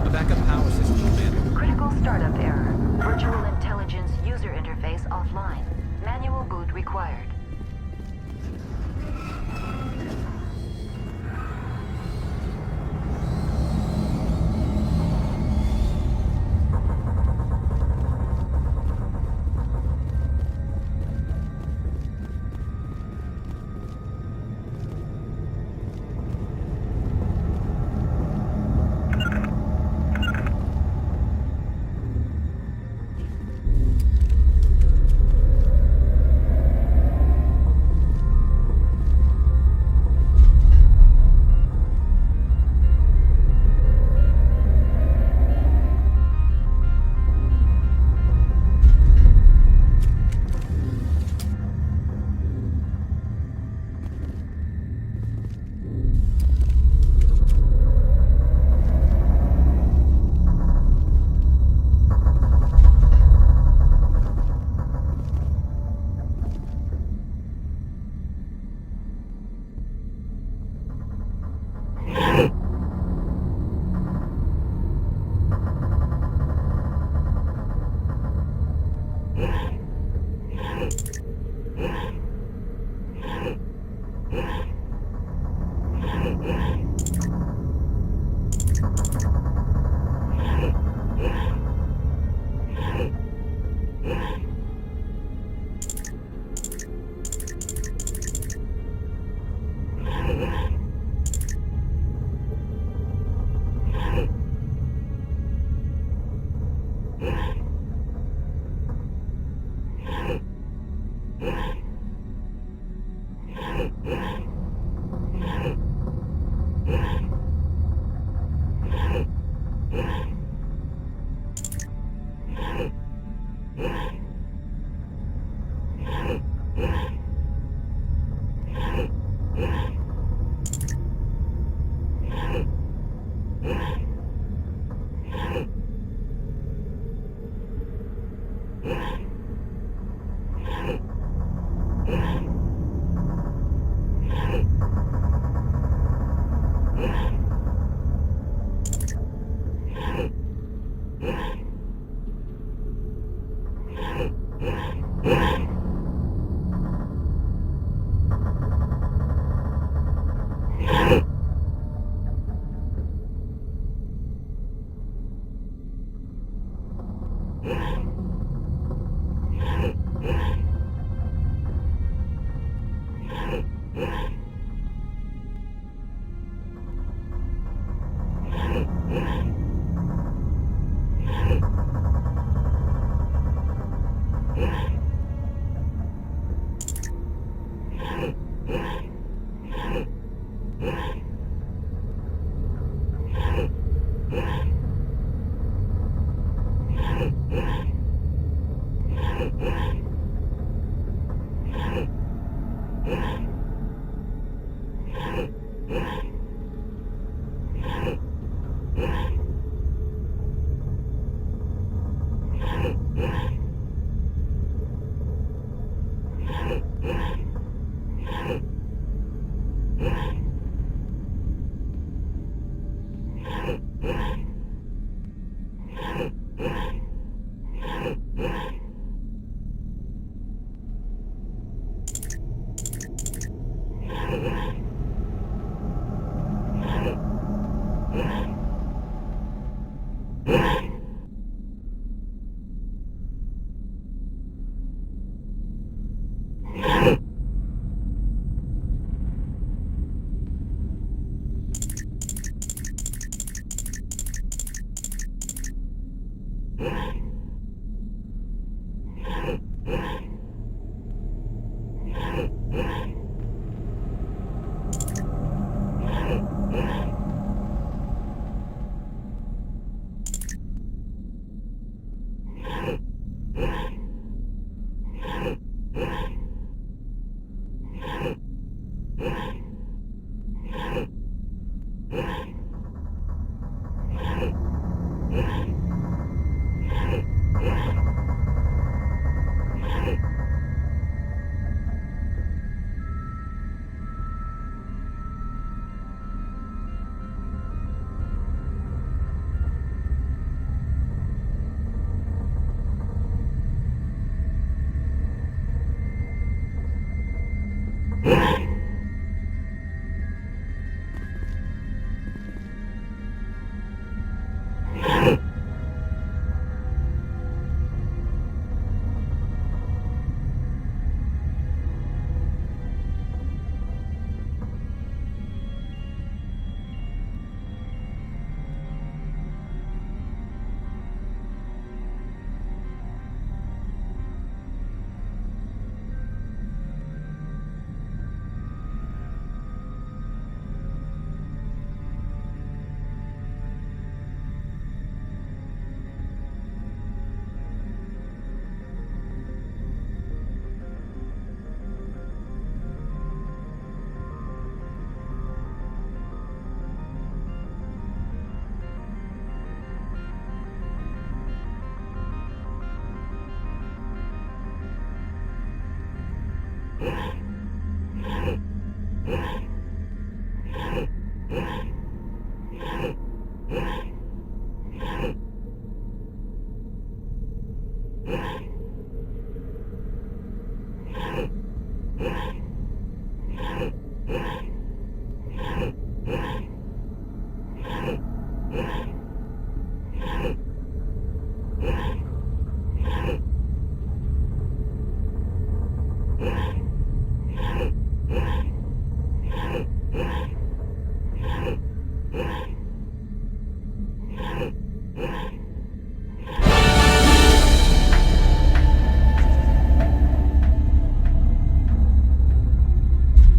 A backup power system command. Critical startup error. Virtual intelligence user interface offline. Manual boot required.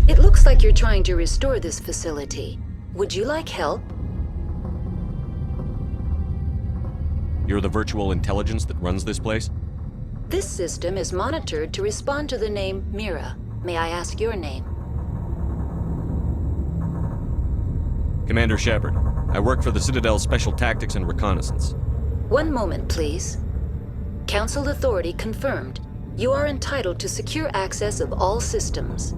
It looks like you're trying to restore this facility. Would you like help? You're the virtual intelligence that runs this place? This system is monitored to respond to the name Mira. May I ask your name? Commander Shepard. I work for the Citadel's Special Tactics and Reconnaissance. One moment, please. Council authority confirmed. You are entitled to secure access of all systems.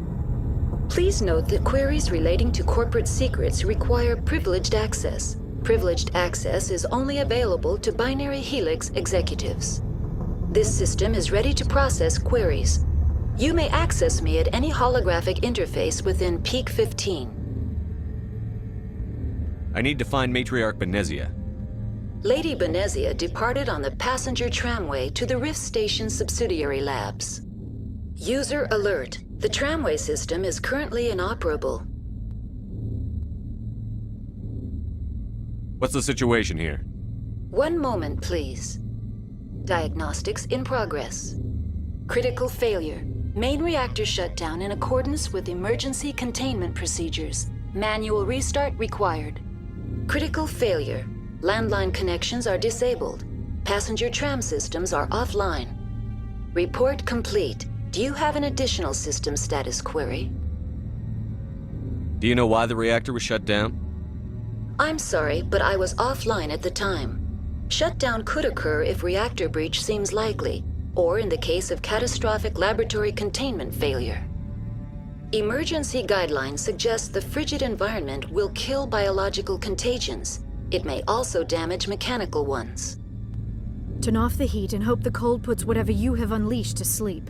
Please note that queries relating to corporate secrets require privileged access. Privileged access is only available to Binary Helix executives. This system is ready to process queries. You may access me at any holographic interface within Peak 15. I need to find Matriarch Benezia. Lady Benezia departed on the passenger tramway to the Rift Station subsidiary labs. User alert. The tramway system is currently inoperable. What's the situation here? One moment, please. Diagnostics in progress. Critical failure. Main reactor shutdown in accordance with emergency containment procedures. Manual restart required. Critical failure. Landline connections are disabled. Passenger tram systems are offline. Report complete. Do you have an additional system status query? Do you know why the reactor was shut down? I'm sorry, but I was offline at the time. Shutdown could occur if reactor breach seems likely, or in the case of catastrophic laboratory containment failure. Emergency guidelines suggest the frigid environment will kill biological contagions. It may also damage mechanical ones. Turn off the heat and hope the cold puts whatever you have unleashed to sleep.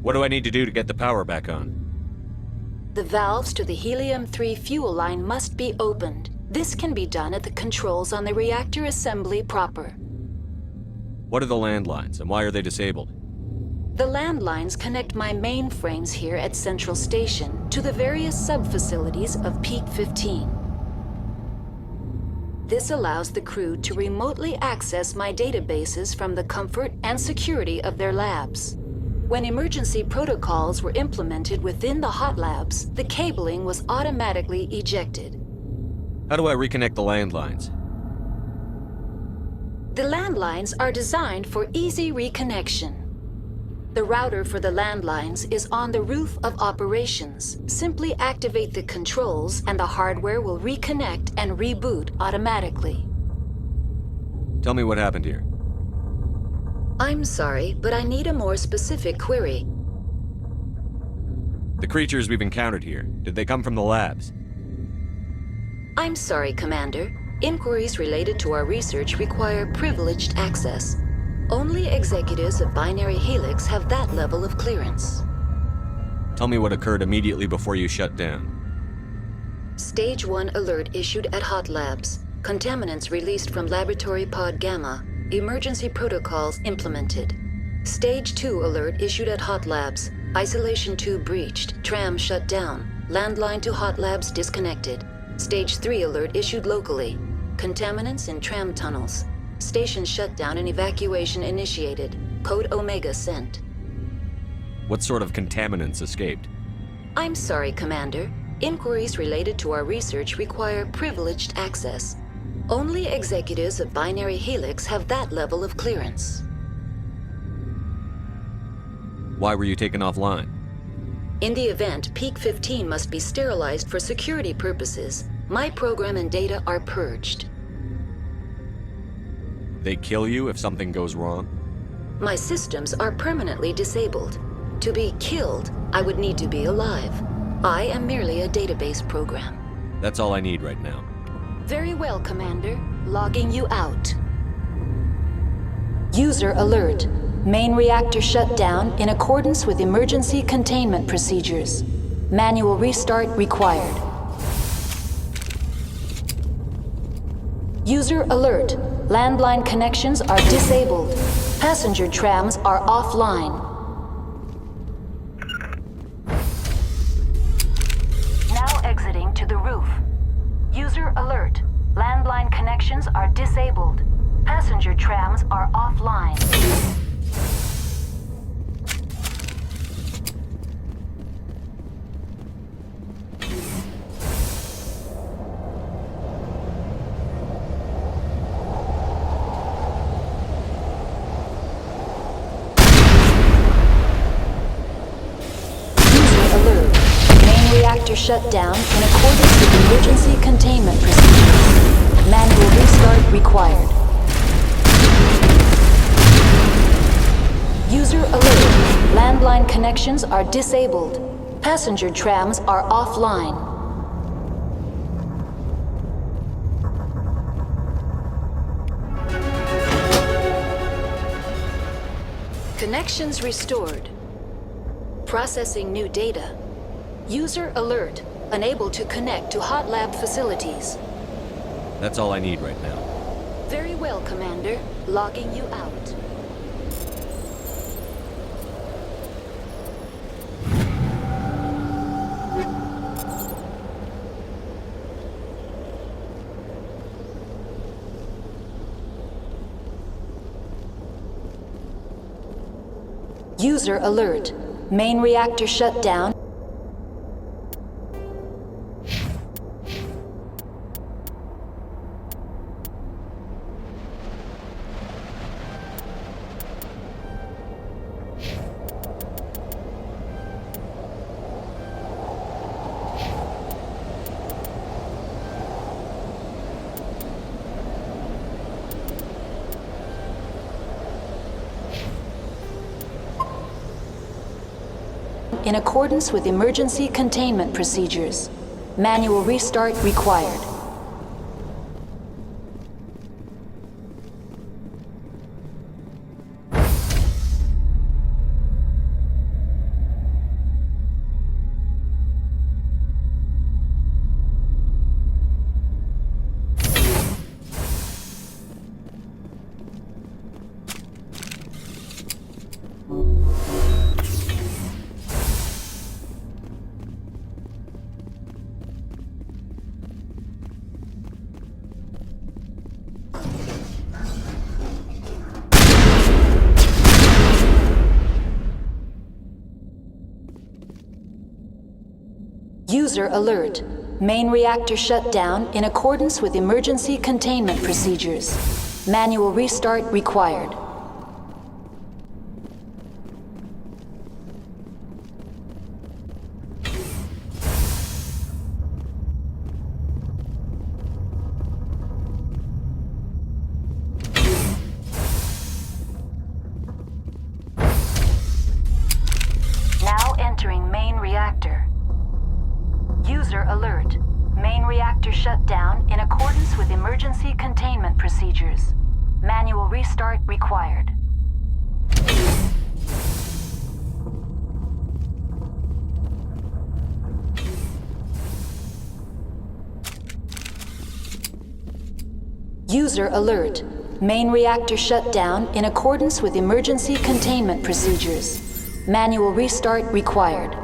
What do I need to do to get the power back on? The valves to the Helium-3 fuel line must be opened. This can be done at the controls on the reactor assembly proper. What are the landlines, and why are they disabled? The landlines connect my mainframes here at Central Station to the various sub-facilities of Peak 15. This allows the crew to remotely access my databases from the comfort and security of their labs. When emergency protocols were implemented within the hot labs, the cabling was automatically ejected. How do I reconnect the landlines? The landlines are designed for easy reconnection. The router for the landlines is on the roof of operations. Simply activate the controls and the hardware will reconnect and reboot automatically. Tell me what happened here. I'm sorry, but I need a more specific query. The creatures we've encountered here, did they come from the labs? I'm sorry, Commander. Inquiries related to our research require privileged access. Only executives of Binary Helix have that level of clearance. Tell me what occurred immediately before you shut down. Stage 1 alert issued at Hot Labs. Contaminants released from Laboratory Pod Gamma. Emergency protocols implemented. Stage 2 alert issued at Hot Labs. Isolation tube breached. Tram shut down. Landline to Hot Labs disconnected. Stage 3 alert issued locally. Contaminants in tram tunnels. Station shutdown and evacuation initiated. Code Omega sent. What sort of contaminants escaped? I'm sorry, Commander. Inquiries related to our research require privileged access. Only executives of Binary Helix have that level of clearance. Why were you taken offline? In the event, Peak 15 must be sterilized for security purposes. My program and data are purged. They kill you if something goes wrong? My systems are permanently disabled. To be killed, I would need to be alive. I am merely a database program. That's all I need right now. Very well, Commander. Logging you out. User alert. Main reactor shut down in accordance with emergency containment procedures. Manual restart required. User alert. Landline connections are disabled. Passenger trams are offline. Now exiting to the roof. User alert. Landline connections are disabled. Passenger trams are offline. Reactor shut down in accordance with emergency containment procedures. Manual restart required. User alert. Landline connections are disabled. Passenger trams are offline. Connections restored. Processing new data. User alert. Unable to connect to hot lab facilities. That's all I need right now. Very well, Commander. Logging you out. User alert. Main reactor shut down. In accordance with emergency containment procedures. Manual restart required. User alert. Main reactor shut down in accordance with emergency containment procedures. Manual restart required. Now entering main reactor. User alert. Main reactor shut down in accordance with emergency containment procedures. Manual restart required. User alert. Main reactor shut down in accordance with emergency containment procedures. Manual restart required.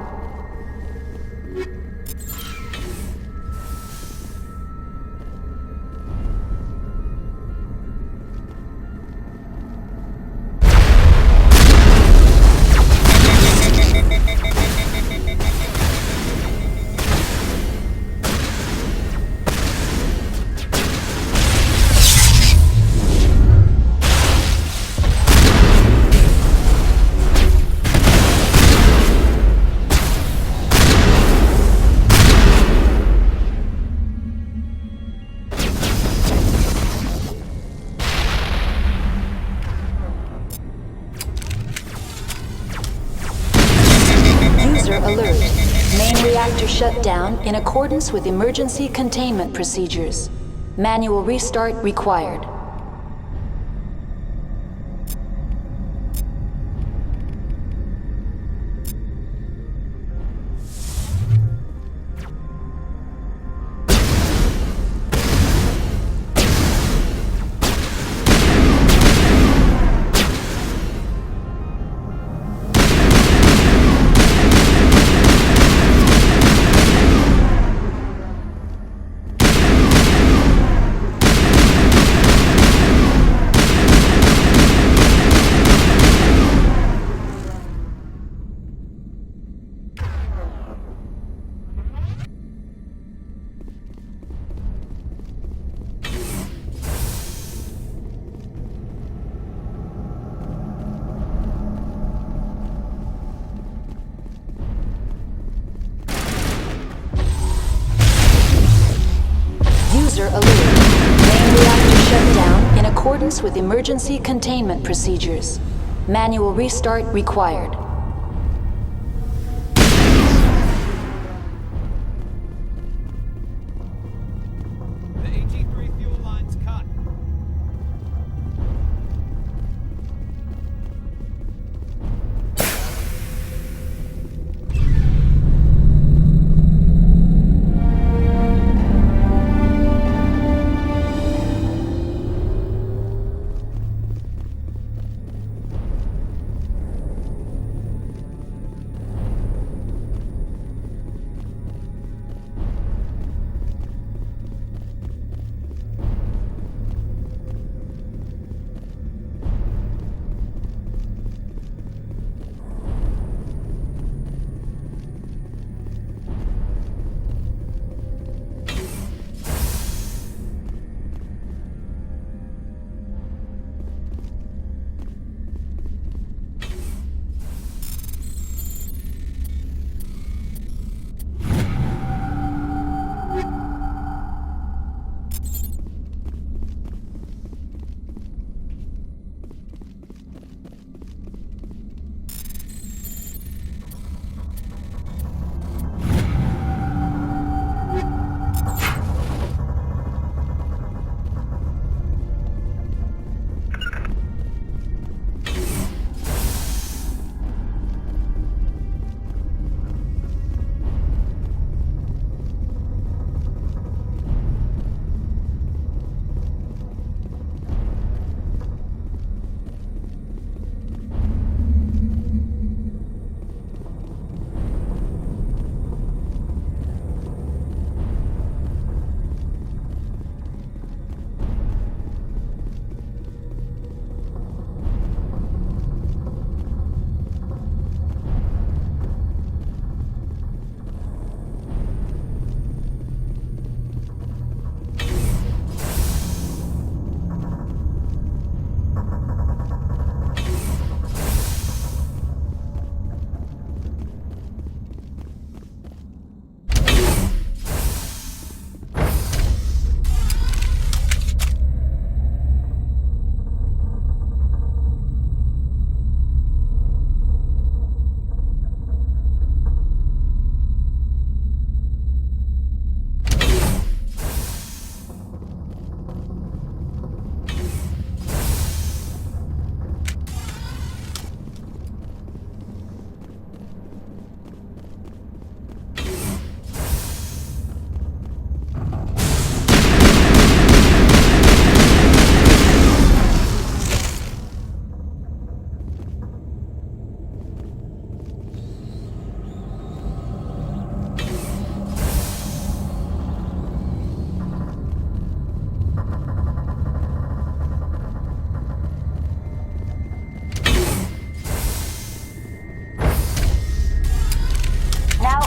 Main reactor shut down in accordance with emergency containment procedures. Manual restart required. User alert. Main reactor shut down in accordance with emergency containment procedures. Manual restart required. The AG3 fuel line's cut.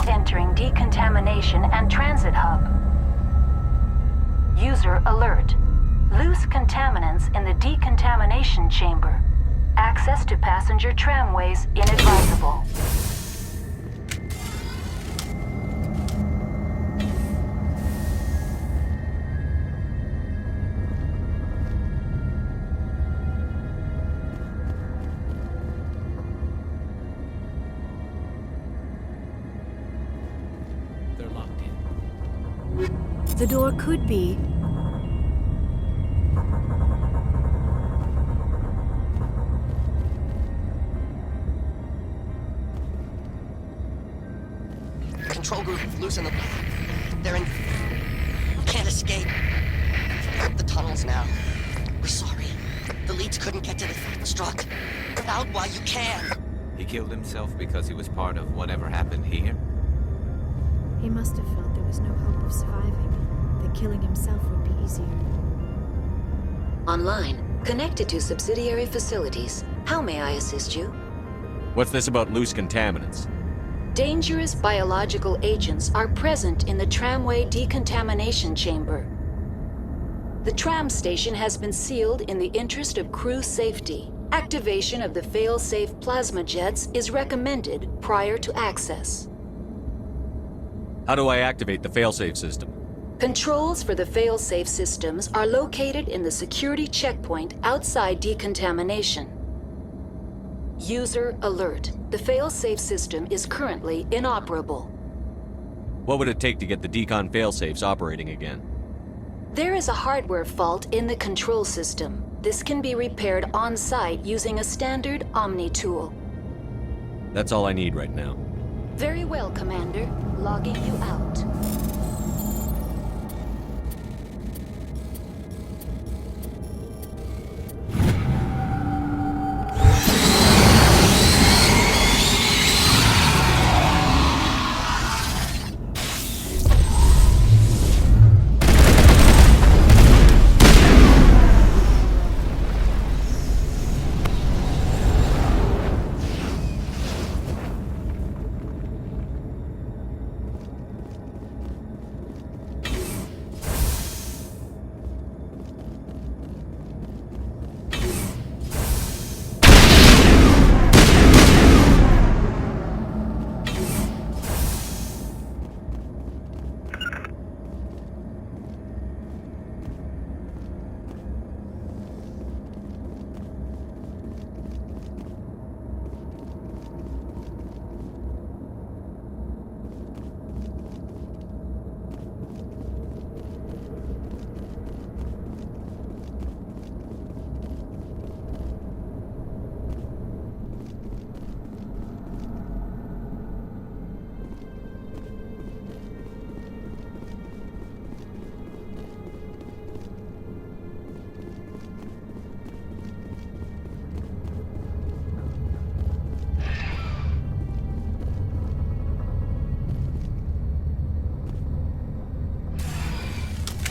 Entering decontamination and transit hub. User alert. Loose contaminants in the decontamination chamber. Access to passenger tramways inadvisable. The door could be... Control group, loosen them. They're in... Can't escape. The tunnels now. We're sorry. The leads couldn't get to the struck. Get out while you can. He killed himself because he was part of whatever happened here? He must have felt there was no hope of surviving, that killing himself would be easier. Online, connected to subsidiary facilities. How may I assist you? What's this about loose contaminants? Dangerous biological agents are present in the tramway decontamination chamber. The tram station has been sealed in the interest of crew safety. Activation of the fail-safe plasma jets is recommended prior to access. How do I activate the failsafe system? Controls for the fail-safe systems are located in the security checkpoint outside decontamination. User alert. The fail-safe system is currently inoperable. What would it take to get the decon failsafes operating again? There is a hardware fault in the control system. This can be repaired on-site using a standard Omni tool. That's all I need right now. Very well, Commander. Logging you out.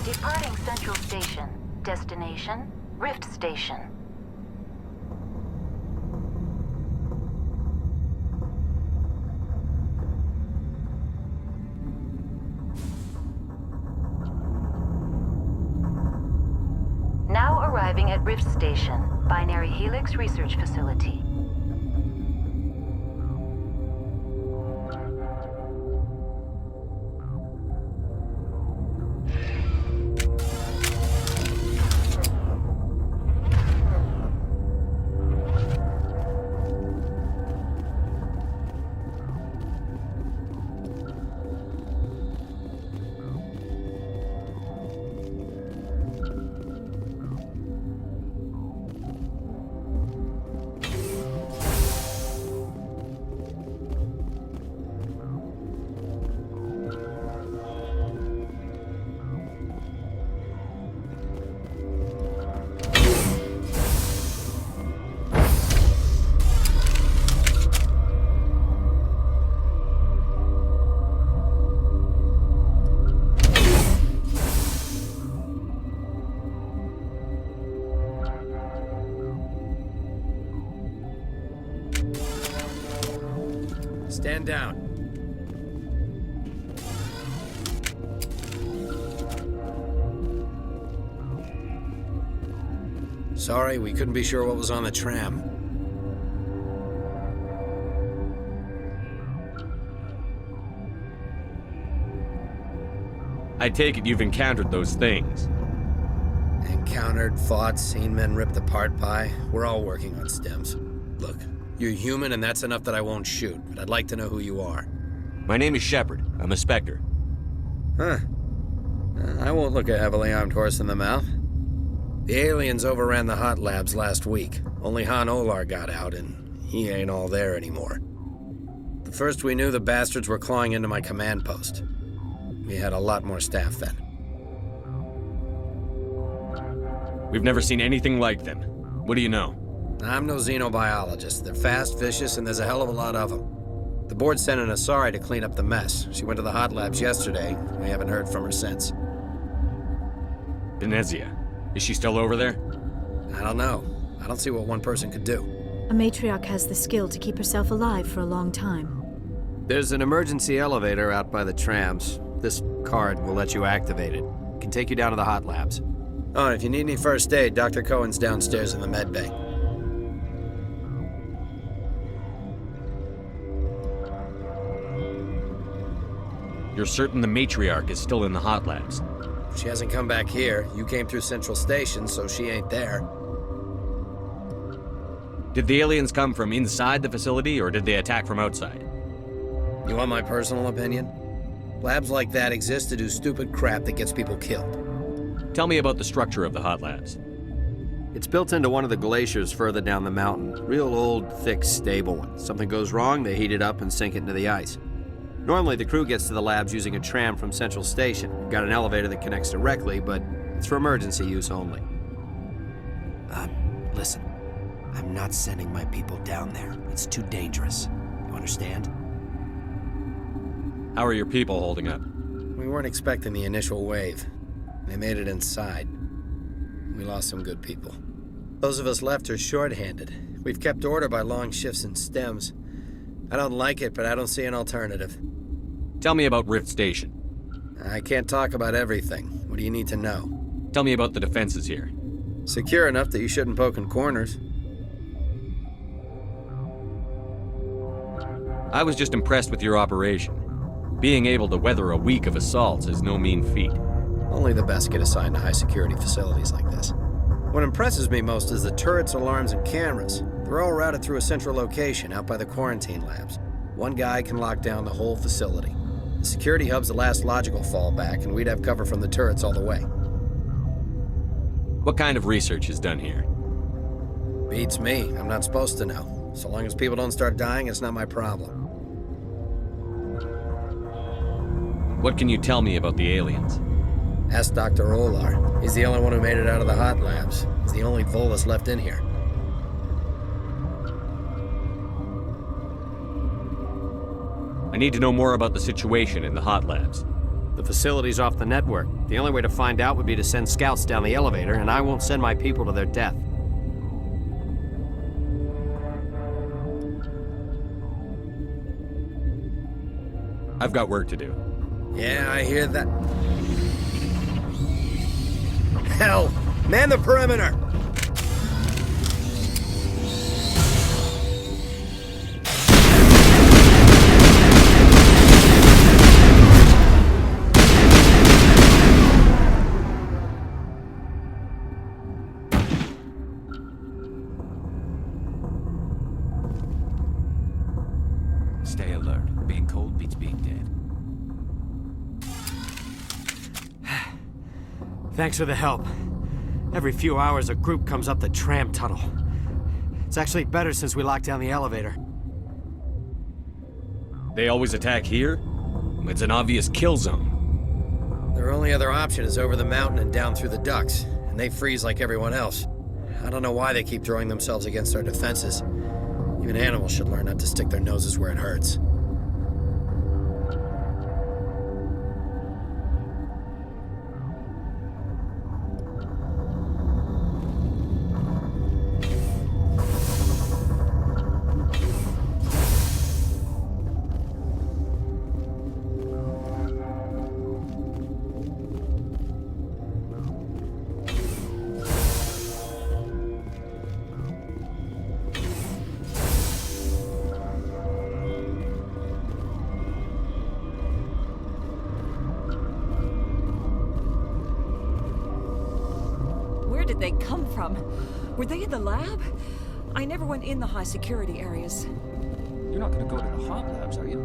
Departing Central Station. Destination, Rift Station. Now arriving at Rift Station, Binary Helix Research Facility. Stand down. Sorry, we couldn't be sure what was on the tram. I take it you've encountered those things. Encountered, fought, seen men ripped apart by. We're all working on stems. Look, you're human and that's enough that I won't shoot, but I'd like to know who you are. My name is Shepard. I'm a Spectre. Huh. I won't look a heavily armed horse in the mouth. The aliens overran the hot labs last week. Only Han Olar got out, and he ain't all there anymore. The first we knew, the bastards were clawing into my command post. We had a lot more staff then. We've never seen anything like them. What do you know? I'm no xenobiologist. They're fast, vicious, and there's a hell of a lot of them. The board sent an Asari to clean up the mess. She went to the hot labs yesterday. We haven't heard from her since. Benezia. Is she still over there? I don't know. I don't see what one person could do. A matriarch has the skill to keep herself alive for a long time. There's an emergency elevator out by the trams. This card will let you activate it. It can take you down to the hot labs. Oh, and if you need any first aid, Dr. Cohen's downstairs in the med bay. You're certain the matriarch is still in the hot labs? She hasn't come back here. You came through Central Station, so she ain't there. Did the aliens come from inside the facility, or did they attack from outside? You want my personal opinion? Labs like that exist to do stupid crap that gets people killed. Tell me about the structure of the hot labs. It's built into one of the glaciers further down the mountain. Real old, thick, stable one. Something goes wrong, they heat it up and sink it into the ice. Normally, the crew gets to the labs using a tram from Central Station. We've got an elevator that connects directly, but it's for emergency use only. Listen. I'm not sending my people down there. It's too dangerous. You understand? How are your people holding up? We weren't expecting the initial wave. They made it inside. We lost some good people. Those of us left are short-handed. We've kept order by long shifts and stems. I don't like it, but I don't see an alternative. Tell me about Rift Station. I can't talk about everything. What do you need to know? Tell me about the defenses here. Secure enough that you shouldn't poke in corners. I was just impressed with your operation. Being able to weather a week of assaults is no mean feat. Only the best get assigned to high-security facilities like this. What impresses me most is the turrets, alarms, and cameras. They're all routed through a central location out by the quarantine labs. One guy can lock down the whole facility. The security hub's the last logical fallback, and we'd have cover from the turrets all the way. What kind of research is done here? Beats me. I'm not supposed to know. So long as people don't start dying, it's not my problem. What can you tell me about the aliens? Ask Dr. Olar. He's the only one who made it out of the hot labs. He's the only Volus left in here. I need to know more about the situation in the hot labs. The facility's off the network. The only way to find out would be to send scouts down the elevator, and I won't send my people to their death. I've got work to do. Yeah, I hear that. Hell! Man the perimeter! Stay alert. Being cold beats being dead. Thanks for the help. Every few hours, a group comes up the tram tunnel. It's actually better since we locked down the elevator. They always attack here? It's an obvious kill zone. Their only other option is over the mountain and down through the ducts, and they freeze like everyone else. I don't know why they keep throwing themselves against our defenses. Even animals should learn not to stick their noses where it hurts. Where did they come from? Were they in the lab? I never went in the high security areas. You're not gonna go to the hot labs, are you?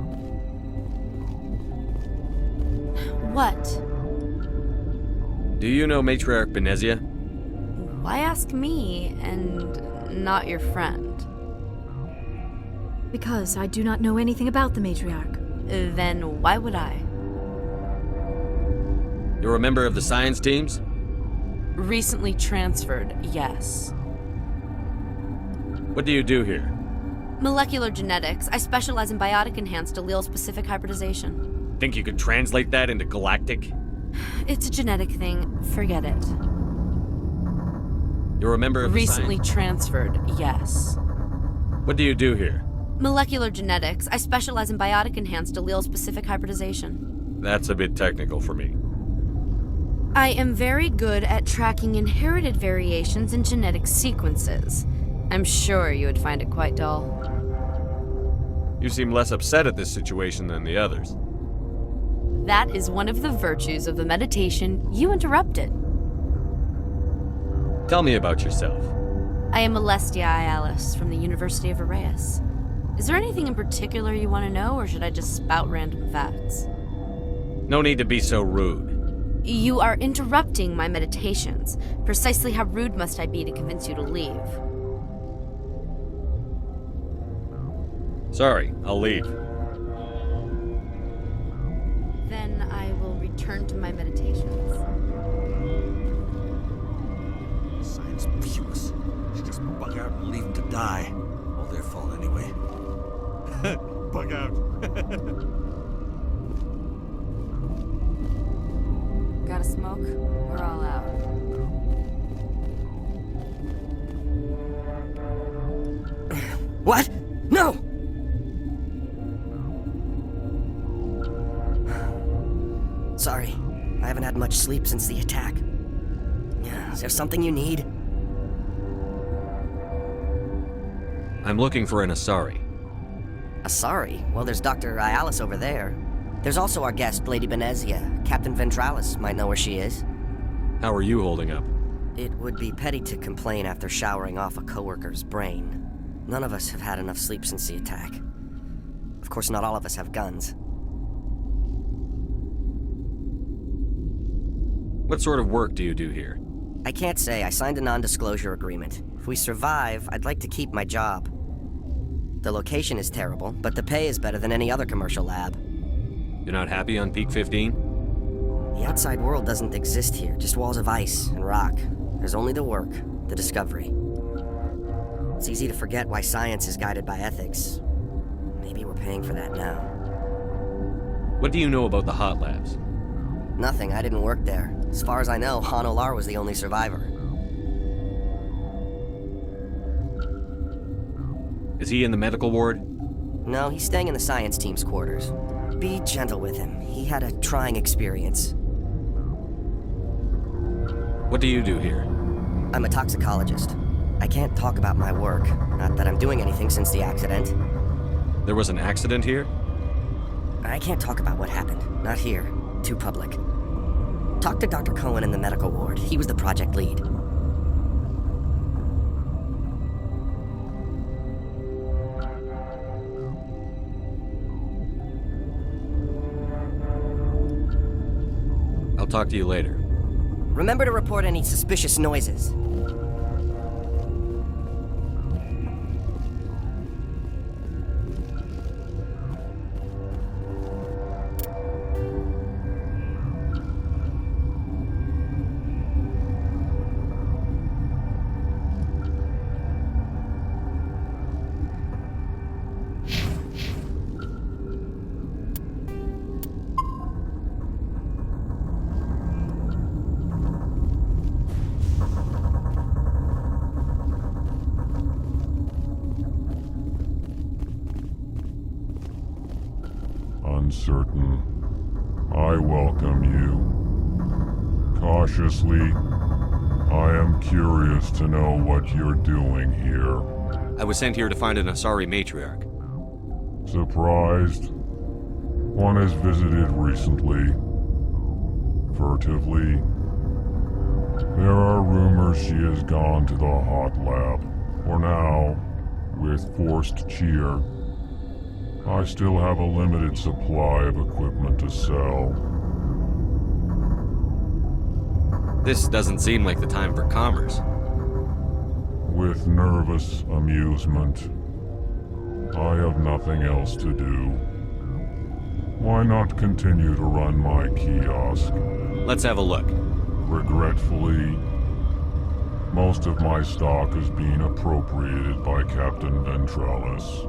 What? Do you know Matriarch Benezia? Why ask me and not your friend? Because I do not know anything about the matriarch. Then why would I? You're a member of the science teams? Recently transferred, yes. What do you do here? Molecular genetics. I specialize in biotic-enhanced allele-specific hybridization. Think you could translate that into galactic? It's a genetic thing. Forget it. You're a member of Recently the science... transferred, yes. What do you do here? Molecular genetics. I specialize in biotic-enhanced allele-specific hybridization. That's a bit technical for me. I am very good at tracking inherited variations in genetic sequences. I'm sure you would find it quite dull. You seem less upset at this situation than the others. That is one of the virtues of the meditation you interrupted. Tell me about yourself. I am Alestia Ialis from the University of Arraeus. Is there anything in particular you want to know, or should I just spout random facts? No need to be so rude. You are interrupting my meditations. Precisely how rude must I be to convince you to leave? Sorry, I'll leave. Then I will return to my meditations. Science puce. Should just bug out and leave them to die. All their fault anyway. Bug out. Got a smoke? We're all out. What? No! Sorry, I haven't had much sleep since the attack. Is there something you need? I'm looking for an Asari. Asari? Well, there's Dr. Ialis over there. There's also our guest, Lady Benezia. Captain Ventralis might know where she is. How are you holding up? It would be petty to complain after showering off a coworker's brain. None of us have had enough sleep since the attack. Of course, not all of us have guns. What sort of work do you do here? I can't say. I signed a non-disclosure agreement. If we survive, I'd like to keep my job. The location is terrible, but the pay is better than any other commercial lab. You're not happy on Peak 15? The outside world doesn't exist here, just walls of ice and rock. There's only the work, the discovery. It's easy to forget why science is guided by ethics. Maybe we're paying for that now. What do you know about the hot labs? Nothing, I didn't work there. As far as I know, Han Olar was the only survivor. Is he in the medical ward? No, he's staying in the science team's quarters. Be gentle with him. He had a trying experience. What do you do here? I'm a toxicologist. I can't talk about my work. Not that I'm doing anything since the accident. There was an accident here? I can't talk about what happened. Not here. Too public. Talk to Dr. Cohen in the medical ward. He was the project lead. I'll talk to you later. Remember to report any suspicious noises. Uncertain. I welcome you. Cautiously, I am curious to know what you're doing here. I was sent here to find an Asari matriarch. Surprised? One has visited recently. Furtively. There are rumors she has gone to the hot lab. For now, with forced cheer, I still have a limited supply of equipment to sell. This doesn't seem like the time for commerce. With nervous amusement. I have nothing else to do. Why not continue to run my kiosk? Let's have a look. Regretfully, most of my stock is being appropriated by Captain Ventralis.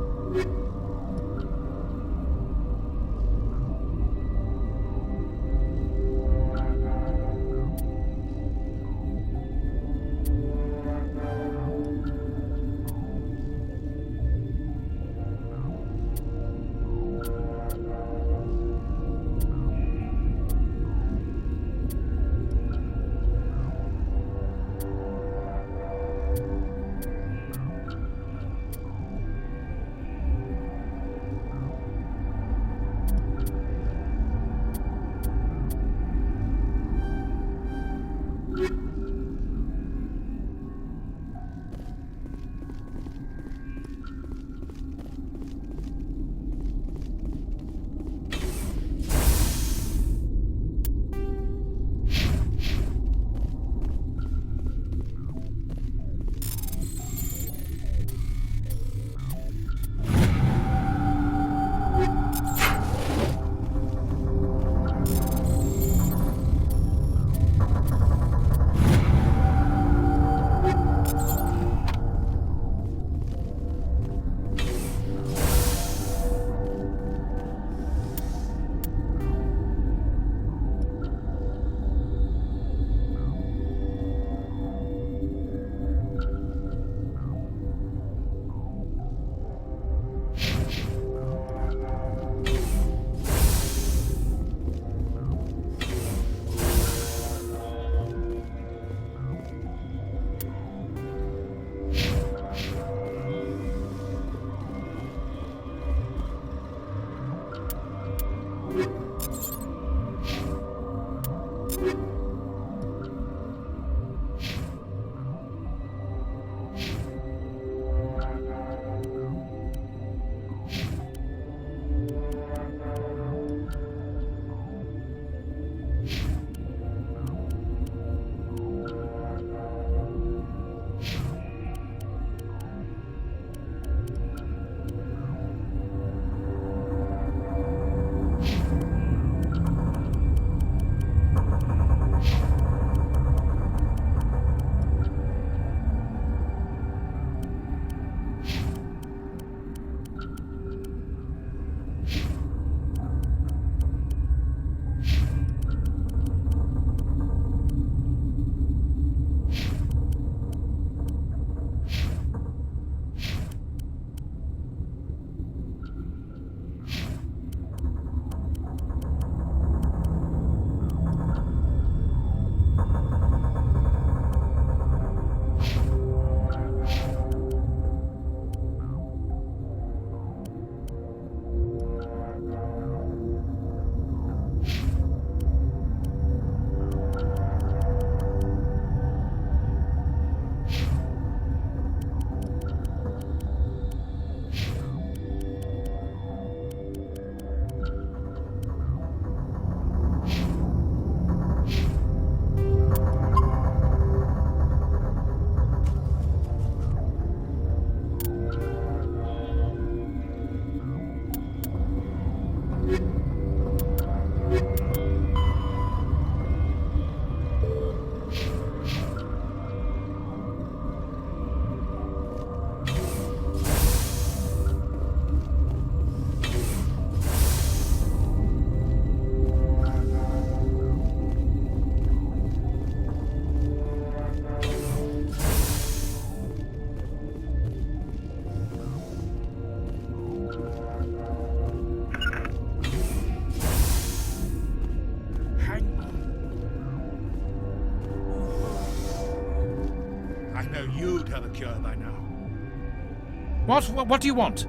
What do you want?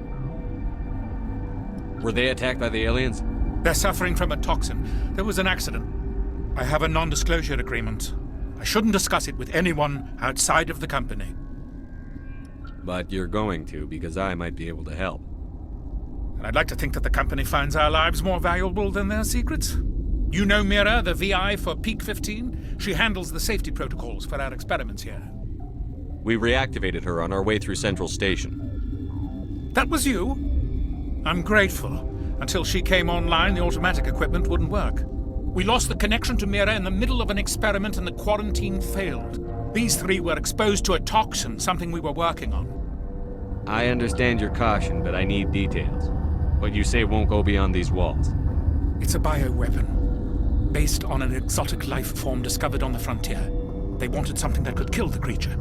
Were they attacked by the aliens? They're suffering from a toxin. There was an accident. I have a non-disclosure agreement. I shouldn't discuss it with anyone outside of the company. But you're going to, because I might be able to help. And I'd like to think that the company finds our lives more valuable than their secrets. You know Mira, the VI for Peak 15? She handles the safety protocols for our experiments here. We reactivated her on our way through Central Station. That was you? I'm grateful. Until she came online, the automatic equipment wouldn't work. We lost the connection to Mira in the middle of an experiment and the quarantine failed. These three were exposed to a toxin, something we were working on. I understand your caution, but I need details. What you say won't go beyond these walls. It's a bioweapon, based on an exotic life form discovered on the frontier. They wanted something that could kill the creature.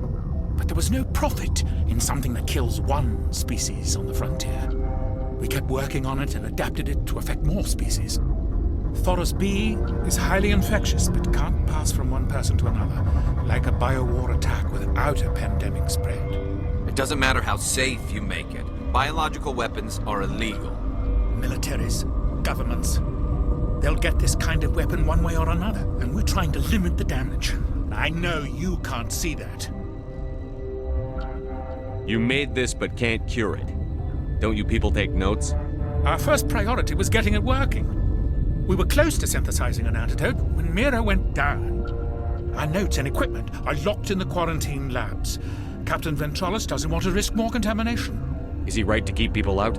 But there was no profit in something that kills one species on the frontier. We kept working on it and adapted it to affect more species. Thoros B is highly infectious, but can't pass from one person to another, like a biowar attack without a pandemic spread. It doesn't matter how safe you make it. Biological weapons are illegal. Militaries, governments, they'll get this kind of weapon one way or another, and we're trying to limit the damage. I know you can't see that. You made this but can't cure it. Don't you people take notes? Our first priority was getting it working. We were close to synthesizing an antidote when Mira went down. Our notes and equipment are locked in the quarantine labs. Captain Ventralis doesn't want to risk more contamination. Is he right to keep people out?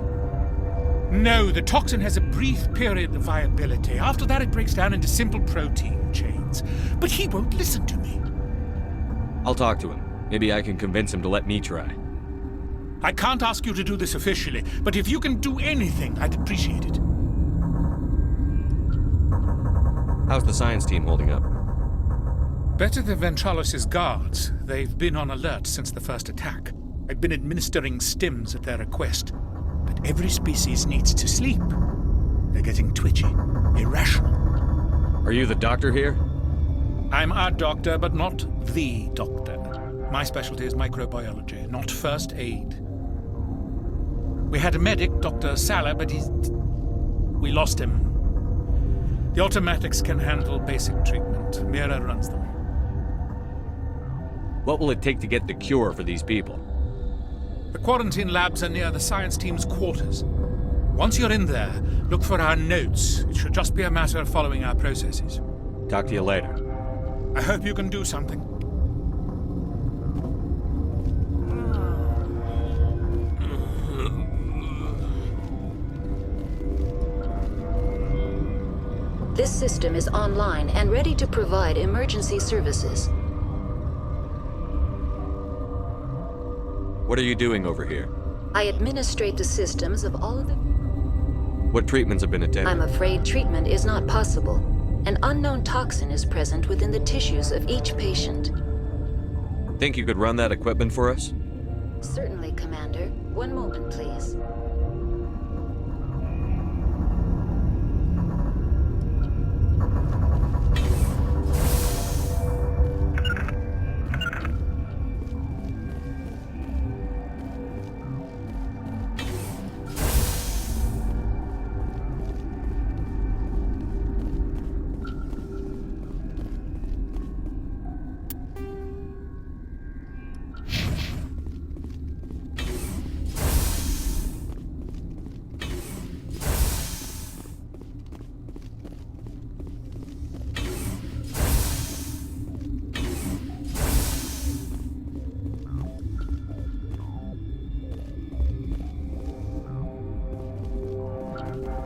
No, the toxin has a brief period of viability. After that, it breaks down into simple protein chains. But he won't listen to me. I'll talk to him. Maybe I can convince him to let me try. I can't ask you to do this officially, but if you can do anything, I'd appreciate it. How's the science team holding up? Better than Ventralis' guards. They've been on alert since the first attack. I've been administering stims at their request. But every species needs to sleep. They're getting twitchy, irrational. Are you the doctor here? I'm a doctor, but not the doctor. My specialty is microbiology, not first aid. We had a medic, Dr. Sala, but we lost him. The automatics can handle basic treatment. Mira runs them. What will it take to get the cure for these people? The quarantine labs are near the science team's quarters. Once you're in there, look for our notes. It should just be a matter of following our processes. Talk to you later. I hope you can do something. This system is online and ready to provide emergency services. What are you doing over here? I administrate the systems of all of the... What treatments have been attended? I'm afraid treatment is not possible. An unknown toxin is present within the tissues of each patient. Think you could run that equipment for us? Certainly, Commander. One moment, please.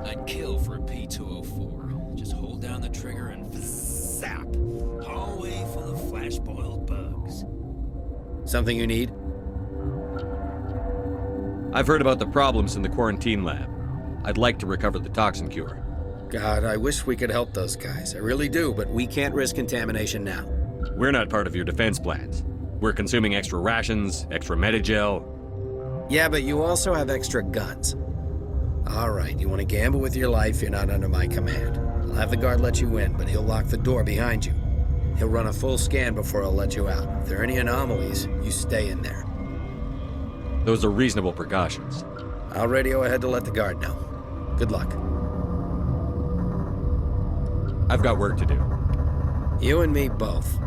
I'd kill for a P-204. Just hold down the trigger and zap. Hallway full of flash-boiled bugs. Something you need? I've heard about the problems in the quarantine lab. I'd like to recover the toxin cure. God, I wish we could help those guys. I really do, but we can't risk contamination now. We're not part of your defense plans. We're consuming extra rations, extra Medigel. Yeah, but you also have extra guns. All right, you want to gamble with your life, you're not under my command. I'll have the guard let you in, but he'll lock the door behind you. He'll run a full scan before he'll let you out. If there are any anomalies, you stay in there. Those are reasonable precautions. I'll radio ahead to let the guard know. Good luck. I've got work to do. You and me both.